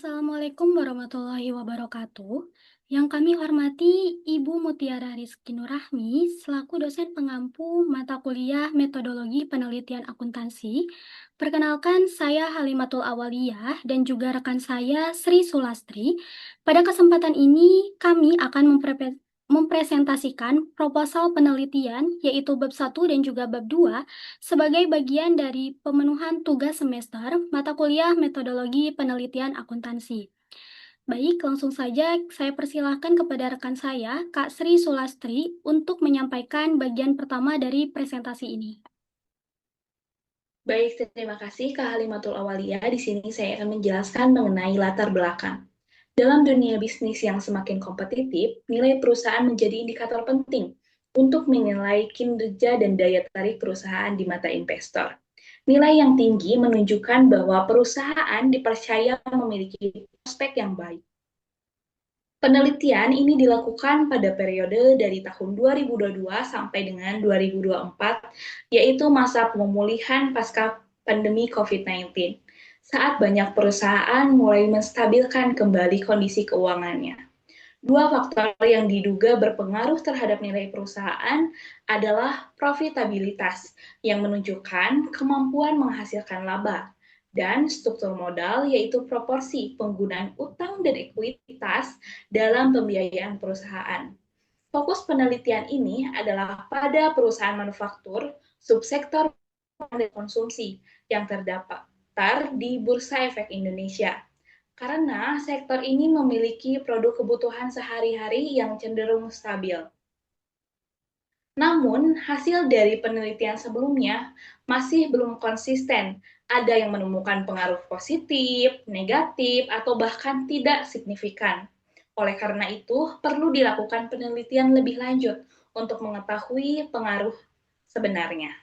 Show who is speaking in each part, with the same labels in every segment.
Speaker 1: Assalamualaikum warahmatullahi wabarakatuh. Yang kami hormati Ibu Mutiara Rizky Nurahmi selaku dosen pengampu mata kuliah Metodologi Penelitian Akuntansi. Perkenalkan, saya Halimatul Awaliyah dan juga rekan saya Sri Sulastri. Pada kesempatan ini kami akan mempresentasikan proposal penelitian yaitu bab 1 dan juga bab 2 sebagai bagian dari pemenuhan tugas semester mata kuliah Metodologi Penelitian Akuntansi. Baik, langsung saja saya persilahkan kepada rekan saya, Kak Sri Sulastri, untuk menyampaikan bagian pertama dari presentasi ini.
Speaker 2: Baik, terima kasih Kak Halimatul Awaliyah. Di sini saya akan menjelaskan mengenai latar belakang. Dalam dunia bisnis yang semakin kompetitif, nilai perusahaan menjadi indikator penting untuk menilai kinerja dan daya tarik perusahaan di mata investor. Nilai yang tinggi menunjukkan bahwa perusahaan dipercaya memiliki prospek yang baik. Penelitian ini dilakukan pada periode dari tahun 2022 sampai dengan 2024, yaitu masa pemulihan pasca pandemi COVID-19, saat banyak perusahaan mulai menstabilkan kembali kondisi keuangannya. Dua faktor yang diduga berpengaruh terhadap nilai perusahaan adalah profitabilitas, yang menunjukkan kemampuan menghasilkan laba, dan struktur modal, yaitu proporsi penggunaan utang dan ekuitas dalam pembiayaan perusahaan. Fokus penelitian ini adalah pada perusahaan manufaktur, subsektor dan konsumsi yang terdaftar di Bursa Efek Indonesia. Karena sektor ini memiliki produk kebutuhan sehari-hari yang cenderung stabil. Namun, hasil dari penelitian sebelumnya masih belum konsisten. Ada yang menemukan pengaruh positif, negatif, atau bahkan tidak signifikan. Oleh karena itu, perlu dilakukan penelitian lebih lanjut untuk mengetahui pengaruh sebenarnya.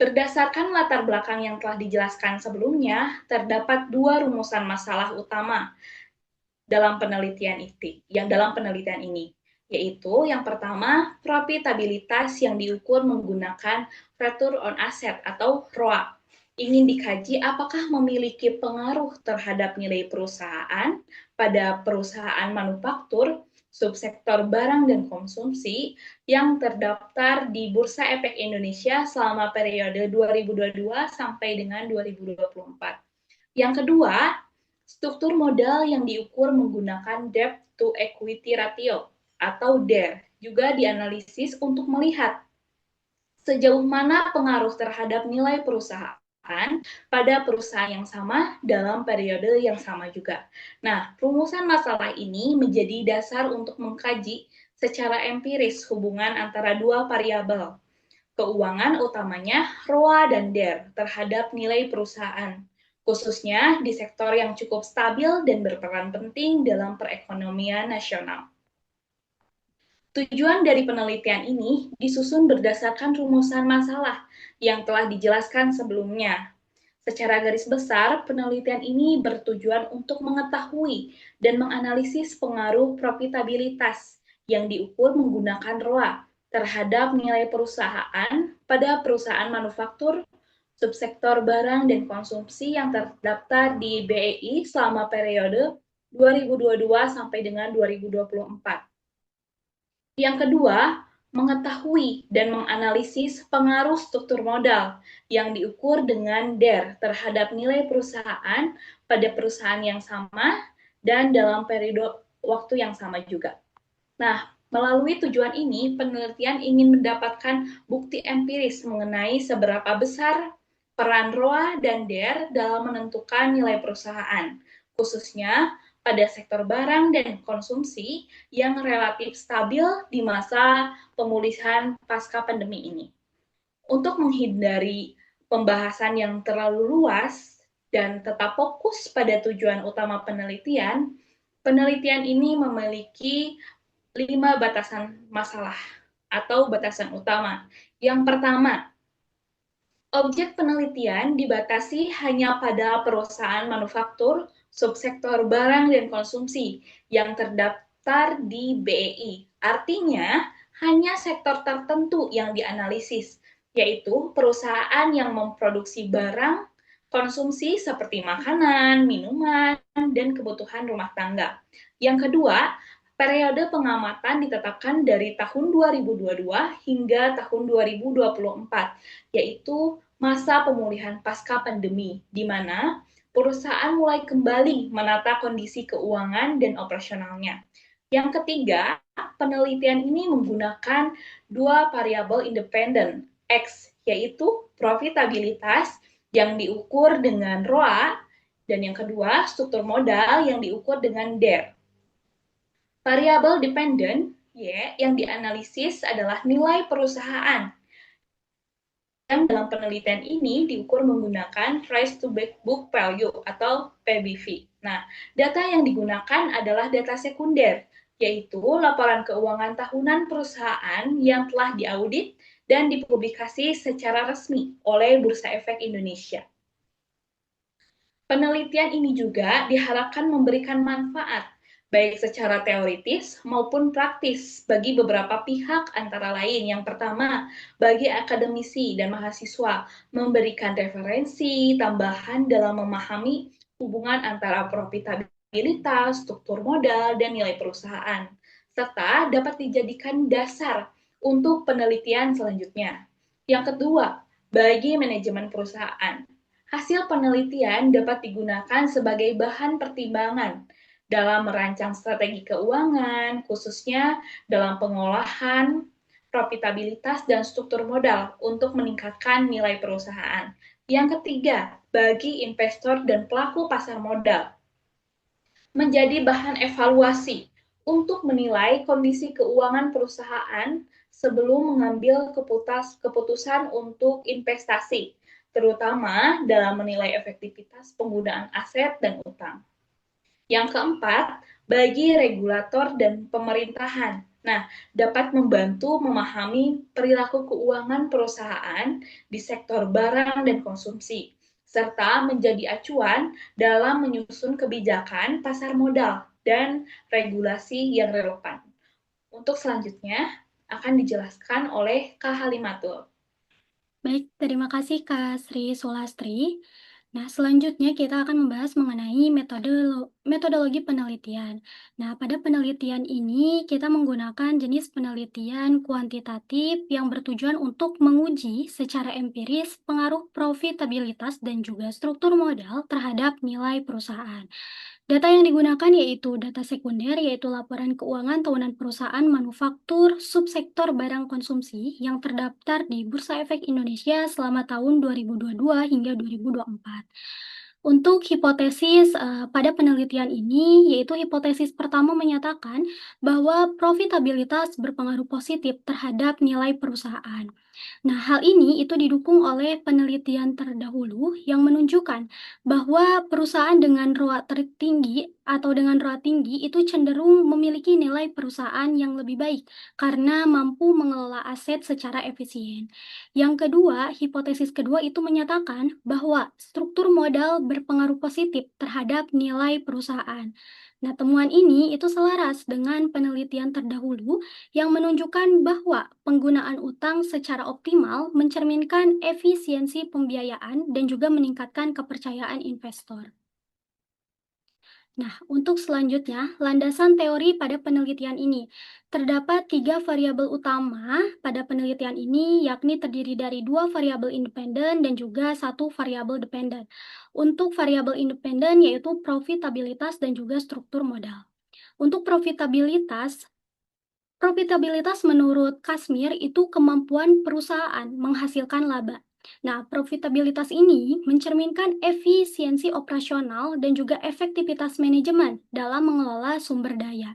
Speaker 2: Berdasarkan latar belakang yang telah dijelaskan sebelumnya, terdapat dua rumusan masalah utama dalam penelitian ini, yaitu yang pertama, profitabilitas yang diukur menggunakan return on asset atau ROA. Ingin dikaji apakah memiliki pengaruh terhadap nilai perusahaan pada perusahaan manufaktur, subsektor barang dan konsumsi yang terdaftar di Bursa Efek Indonesia selama periode 2022 sampai dengan 2024. Yang kedua, struktur modal yang diukur menggunakan debt to equity ratio atau DER juga dianalisis untuk melihat sejauh mana pengaruh terhadap nilai perusahaan pada perusahaan yang sama dalam periode yang sama juga. Nah, rumusan masalah ini menjadi dasar untuk mengkaji secara empiris hubungan antara dua variabel, keuangan utamanya ROA dan DER terhadap nilai perusahaan, khususnya di sektor yang cukup stabil dan berperan penting dalam perekonomian nasional. Tujuan dari penelitian ini disusun berdasarkan rumusan masalah yang telah dijelaskan sebelumnya. Secara garis besar, penelitian ini bertujuan untuk mengetahui dan menganalisis pengaruh profitabilitas yang diukur menggunakan ROA terhadap nilai perusahaan pada perusahaan manufaktur, subsektor barang dan konsumsi yang terdaftar di BEI selama periode 2022 sampai dengan 2024. Yang kedua, mengetahui dan menganalisis pengaruh struktur modal yang diukur dengan DER terhadap nilai perusahaan pada perusahaan yang sama dan dalam periode waktu yang sama juga. Nah, melalui tujuan ini, penelitian ingin mendapatkan bukti empiris mengenai seberapa besar peran ROA dan DER dalam menentukan nilai perusahaan, khususnya pada sektor barang dan konsumsi yang relatif stabil di masa pemulihan pasca pandemi ini. Untuk menghindari pembahasan yang terlalu luas dan tetap fokus pada tujuan utama penelitian, penelitian ini memiliki 5 batasan masalah atau batasan utama. Yang pertama, objek penelitian dibatasi hanya pada perusahaan manufaktur, subsektor barang dan konsumsi yang terdaftar di BEI. Artinya, hanya sektor tertentu yang dianalisis, yaitu perusahaan yang memproduksi barang konsumsi seperti makanan, minuman, dan kebutuhan rumah tangga. Yang kedua, periode pengamatan ditetapkan dari tahun 2022 hingga tahun 2024, yaitu masa pemulihan pasca pandemi, di mana perusahaan mulai kembali menata kondisi keuangan dan operasionalnya. Yang ketiga, penelitian ini menggunakan dua variabel independen, X, yaitu profitabilitas yang diukur dengan ROA, dan yang kedua, struktur modal yang diukur dengan DER. Variabel dependent, Y, yang dianalisis adalah nilai perusahaan. Yang dalam penelitian ini diukur menggunakan price to book value atau PBV. Nah, data yang digunakan adalah data sekunder, yaitu laporan keuangan tahunan perusahaan yang telah diaudit dan dipublikasi secara resmi oleh Bursa Efek Indonesia. Penelitian ini juga diharapkan memberikan manfaat, baik secara teoritis maupun praktis bagi beberapa pihak antara lain. Yang pertama, bagi akademisi dan mahasiswa, memberikan referensi tambahan dalam memahami hubungan antara profitabilitas, struktur modal, dan nilai perusahaan, serta dapat dijadikan dasar untuk penelitian selanjutnya. Yang kedua, bagi manajemen perusahaan, hasil penelitian dapat digunakan sebagai bahan pertimbangan dalam merancang strategi keuangan, khususnya dalam pengolahan, profitabilitas, dan struktur modal untuk meningkatkan nilai perusahaan. Yang ketiga, bagi investor dan pelaku pasar modal, menjadi bahan evaluasi untuk menilai kondisi keuangan perusahaan sebelum mengambil keputusan untuk investasi, terutama dalam menilai efektivitas penggunaan aset dan utang. Yang keempat, bagi regulator dan pemerintahan. Nah, dapat membantu memahami perilaku keuangan perusahaan di sektor barang dan konsumsi, serta menjadi acuan dalam menyusun kebijakan pasar modal dan regulasi yang relevan. Untuk selanjutnya akan dijelaskan oleh Kak Halimatul.
Speaker 1: Baik, terima kasih Kak Sri Sulastri. Nah, selanjutnya kita akan membahas mengenai metodologi penelitian. Nah, pada penelitian ini kita menggunakan jenis penelitian kuantitatif yang bertujuan untuk menguji secara empiris pengaruh profitabilitas dan juga struktur modal terhadap nilai perusahaan. Data yang digunakan yaitu data sekunder, yaitu laporan keuangan tahunan perusahaan manufaktur subsektor barang konsumsi yang terdaftar di Bursa Efek Indonesia selama tahun 2022 hingga 2024. Untuk hipotesis pada penelitian ini, yaitu hipotesis pertama menyatakan bahwa profitabilitas berpengaruh positif terhadap nilai perusahaan. Nah, hal ini itu didukung oleh penelitian terdahulu yang menunjukkan bahwa perusahaan dengan ROA tertinggi atau dengan ROA tinggi itu cenderung memiliki nilai perusahaan yang lebih baik karena mampu mengelola aset secara efisien. Yang kedua, hipotesis kedua itu menyatakan bahwa struktur modal berpengaruh positif terhadap nilai perusahaan. Nah, temuan ini itu selaras dengan penelitian terdahulu yang menunjukkan bahwa penggunaan utang secara optimal mencerminkan efisiensi pembiayaan dan juga meningkatkan kepercayaan investor. Nah, untuk selanjutnya, landasan teori pada penelitian ini. Terdapat 3 variabel utama pada penelitian ini, yakni terdiri dari 2 variabel independen dan juga 1 variabel dependen. Untuk variabel independen yaitu profitabilitas dan juga struktur modal. Untuk profitabilitas menurut Kasmir itu kemampuan perusahaan menghasilkan laba. Nah, profitabilitas ini mencerminkan efisiensi operasional dan juga efektivitas manajemen dalam mengelola sumber daya.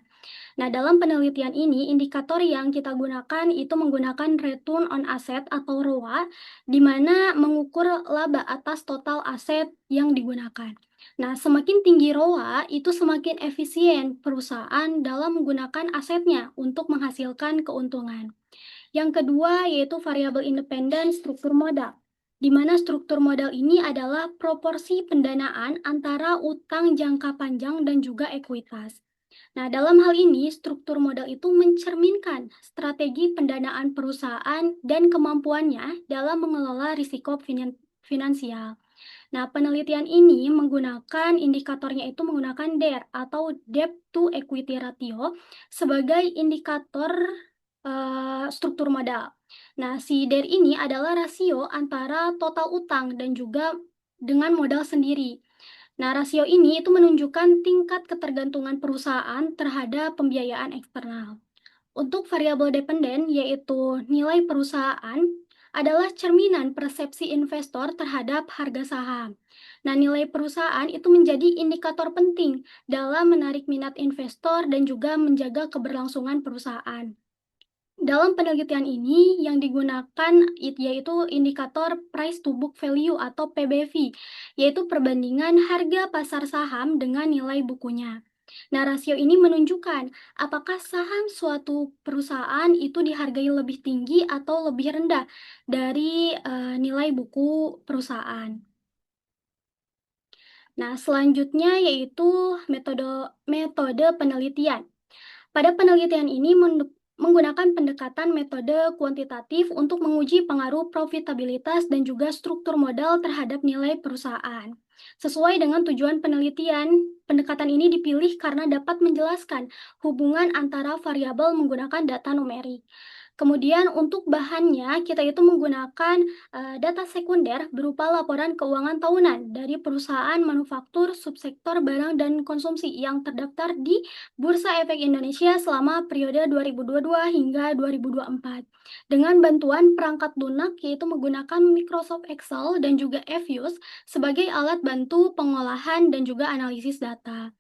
Speaker 1: Nah, dalam penelitian ini, indikator yang kita gunakan itu menggunakan return on asset atau ROA, di mana mengukur laba atas total aset yang digunakan. Nah, semakin tinggi ROA, itu semakin efisien perusahaan dalam menggunakan asetnya untuk menghasilkan keuntungan. Yang kedua, yaitu variabel independen struktur modal, di mana struktur modal ini adalah proporsi pendanaan antara utang jangka panjang dan juga ekuitas. Nah, dalam hal ini, struktur modal itu mencerminkan strategi pendanaan perusahaan dan kemampuannya dalam mengelola risiko finansial. Nah, penelitian ini menggunakan indikatornya itu menggunakan DER atau Debt to Equity Ratio sebagai indikator struktur modal. Nah, si DER ini adalah rasio antara total utang dan juga dengan modal sendiri. Nah, rasio ini itu menunjukkan tingkat ketergantungan perusahaan terhadap pembiayaan eksternal. Untuk variabel dependen, yaitu nilai perusahaan, adalah cerminan persepsi investor terhadap harga saham. Nah, nilai perusahaan itu menjadi indikator penting dalam menarik minat investor dan juga menjaga keberlangsungan perusahaan. Dalam penelitian ini, yang digunakan yaitu indikator price to book value atau PBV, yaitu perbandingan harga pasar saham dengan nilai bukunya. Nah, rasio ini menunjukkan apakah saham suatu perusahaan itu dihargai lebih tinggi atau lebih rendah dari nilai buku perusahaan. Nah, selanjutnya yaitu metode penelitian. Pada penelitian ini menggunakan pendekatan metode kuantitatif untuk menguji pengaruh profitabilitas dan juga struktur modal terhadap nilai perusahaan. Sesuai dengan tujuan penelitian, pendekatan ini dipilih karena dapat menjelaskan hubungan antara variabel menggunakan data numerik. Kemudian untuk bahannya kita itu menggunakan data sekunder berupa laporan keuangan tahunan dari perusahaan manufaktur subsektor barang dan konsumsi yang terdaftar di Bursa Efek Indonesia selama periode 2022 hingga 2024. Dengan bantuan perangkat lunak yaitu menggunakan Microsoft Excel dan juga Fuse sebagai alat bantu pengolahan dan juga analisis data.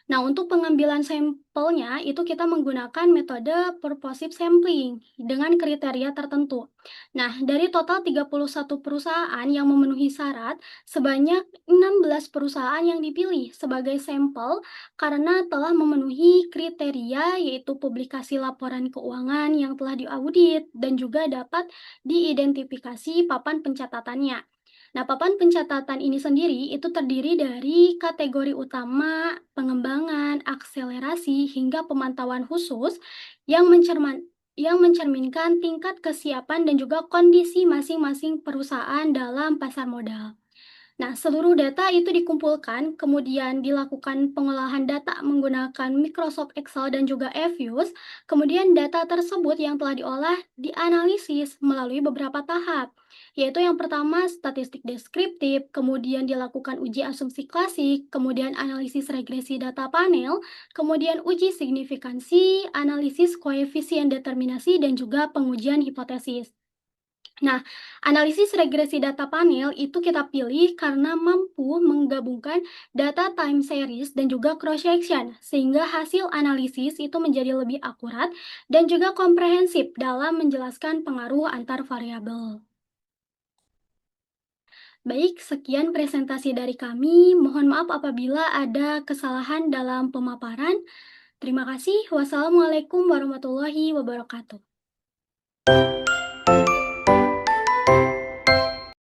Speaker 1: Nah, untuk pengambilan sampelnya itu kita menggunakan metode purposive sampling dengan kriteria tertentu. Nah, dari total 31 perusahaan yang memenuhi syarat, sebanyak 16 perusahaan yang dipilih sebagai sampel karena telah memenuhi kriteria yaitu publikasi laporan keuangan yang telah diaudit dan juga dapat diidentifikasi papan pencatatannya. Nah, papan pencatatan ini sendiri itu terdiri dari kategori utama, pengembangan, akselerasi, hingga pemantauan khusus yang mencerminkan tingkat kesiapan dan juga kondisi masing-masing perusahaan dalam pasar modal. Nah, seluruh data itu dikumpulkan, kemudian dilakukan pengolahan data menggunakan Microsoft Excel dan juga Fuse. Kemudian data tersebut yang telah diolah dianalisis melalui beberapa tahap, yaitu yang pertama statistik deskriptif, kemudian dilakukan uji asumsi klasik, kemudian analisis regresi data panel, kemudian uji signifikansi, analisis koefisien determinasi, dan juga pengujian hipotesis. Nah, analisis regresi data panel itu kita pilih karena mampu menggabungkan data time series dan juga cross-section, sehingga hasil analisis itu menjadi lebih akurat dan juga komprehensif dalam menjelaskan pengaruh antar variabel. Baik, sekian presentasi dari kami. Mohon maaf apabila ada kesalahan dalam pemaparan. Terima kasih. Wassalamualaikum warahmatullahi wabarakatuh.